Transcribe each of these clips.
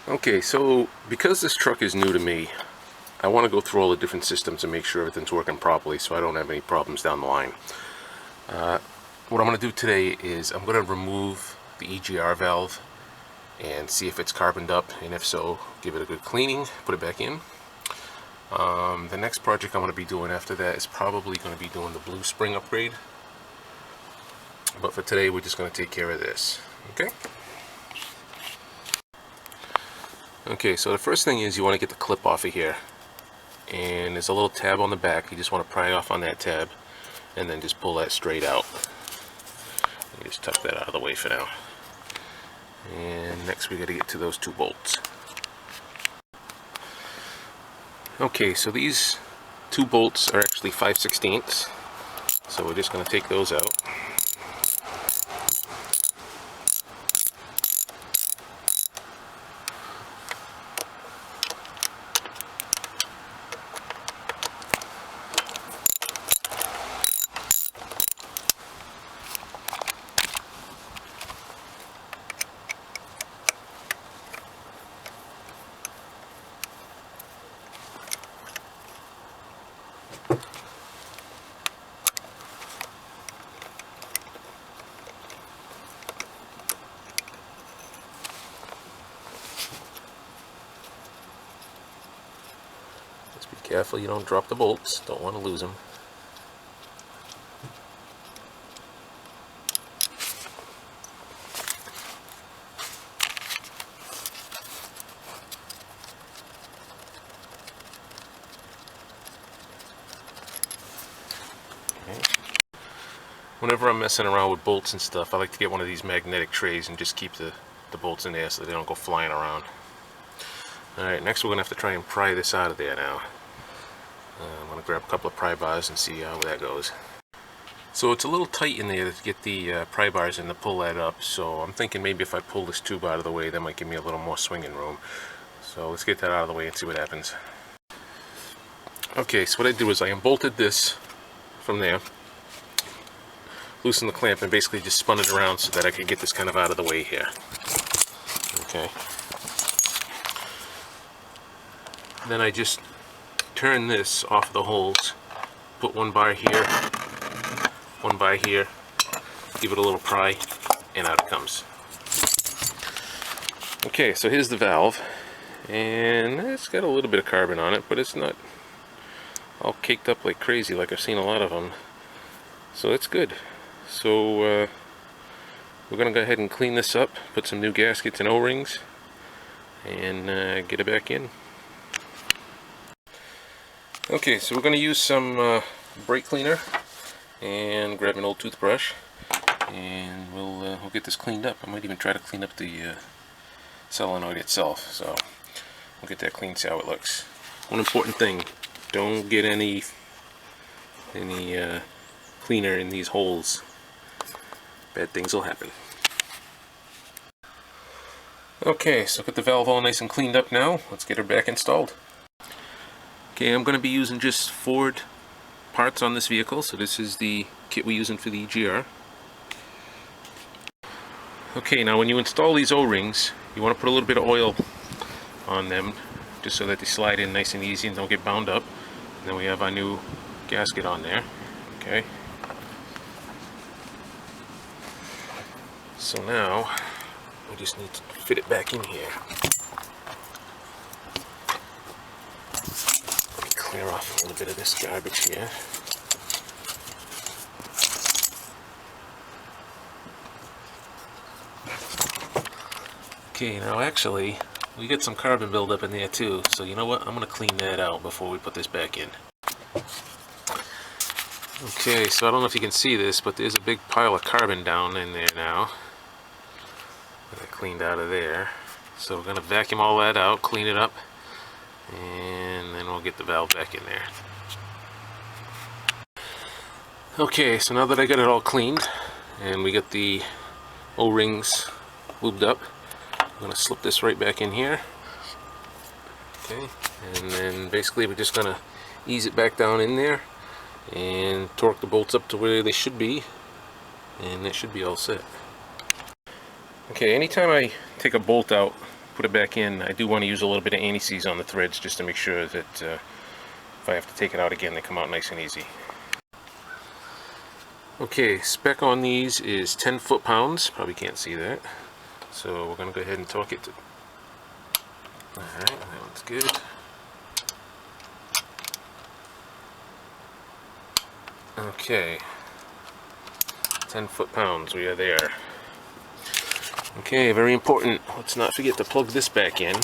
Okay, so because this truck is new to me, I want to go through all the different systems and make sure everything's working properly so I don't have any problems down the line. What I'm going to do today is I'm going to remove the EGR valve and see if it's carboned up, and if so, give it a good cleaning, put it back in. The next project I'm going to be doing after that is probably going to be doing the blue spring upgrade. But for today, we're just going to take care of this. Okay? Okay, so the first thing is you want to get the clip off of here. And there's a little tab on the back. You just want to pry off on that tab and then just pull that straight out. And just tuck that out of the way for now. And next we got to get to those two bolts. Okay, so these two bolts are actually 5/16, so we're just going to take those out. Just be careful you don't drop the bolts, don't want to lose them. Whenever I'm messing around with bolts and stuff, I like to get one of these magnetic trays and just keep the bolts in there so they don't go flying around. Alright, next we're going to have to try and pry this out of there now. I'm going to grab a couple of pry bars and see how that goes. So it's a little tight in there to get the pry bars in to pull that up, so I'm thinking maybe if I pull this tube out of the way, that might give me a little more swinging room. So let's get that out of the way and see what happens. Okay, so what I do is I unbolted this from there, loosened the clamp, and basically just spun it around so that I could get this kind of out of the way here. Okay. Then I just turn this off the holes, put one bar here, give it a little pry, and out it comes. Okay, so here's the valve, and it's got a little bit of carbon on it, but it's not all caked up like crazy like I've seen a lot of them, so it's good. So we're going to go ahead and clean this up, put some new gaskets and O-rings, and get it back in. Okay, so we're going to use some brake cleaner and grab an old toothbrush, and we'll get this cleaned up. I might even try to clean up the solenoid itself, so we'll get that cleaned, see how it looks. One important thing, don't get any cleaner in these holes. Bad things will happen. Okay, so got the valve all nice and cleaned up now. Let's get her back installed. Okay, I'm going to be using just Ford parts on this vehicle, so this is the kit we're using for the EGR. Okay, now when you install these O-rings, you want to put a little bit of oil on them, just so that they slide in nice and easy and don't get bound up. And then we have our new gasket on there. Okay. So now, we just need to fit it back in here. Let me clear off a little bit of this garbage here. Okay, now actually, we get some carbon buildup in there too, so you know what, I'm going to clean that out before we put this back in. Okay, so I don't know if you can see this, but there's a big pile of carbon down in there now. That I cleaned out of there. So we're going to vacuum all that out, clean it up, and then we'll get the valve back in there. Okay, so now that I got it all cleaned, and we got the O-rings lubed up, I'm going to slip this right back in here. Okay, and then basically we're just going to ease it back down in there and torque the bolts up to where they should be, and that should be all set. Okay, anytime I take a bolt out put it back in, I do want to use a little bit of anti-seize on the threads just to make sure that if I have to take it out again, they come out nice and easy. Okay, spec on these is 10 foot-pounds. Probably can't see that. So we're going to go ahead and torque it. Alright, that one's good. Okay, 10 foot-pounds, we are there. Okay, very important, let's not forget to plug this back in.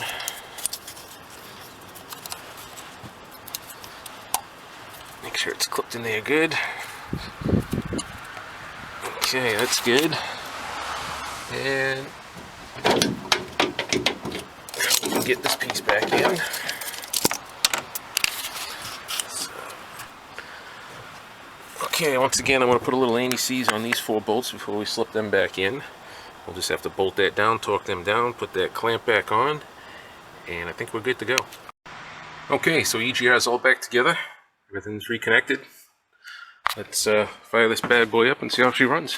Make sure it's clipped in there good. Okay, that's good. And we'll get this piece back in. Okay, once again, I'm going to put a little anti-seize on these 4 bolts before we slip them back in. We'll just have to bolt that down, torque them down, put that clamp back on, and I think we're good to go. Okay, so EGR is all back together. Everything's reconnected. Let's fire this bad boy up and see how she runs.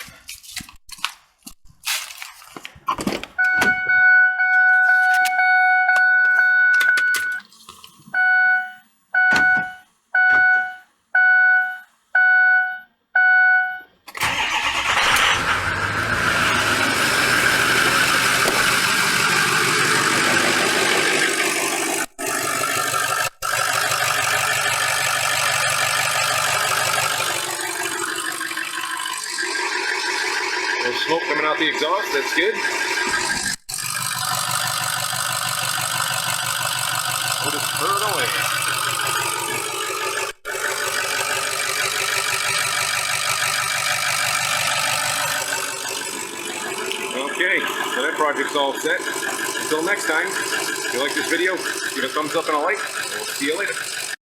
Smoke coming out the exhaust, that's good. We'll just burn it away. Okay, so that project's all set. Until next time, if you like this video, give it a thumbs up and a like, and we'll see you later.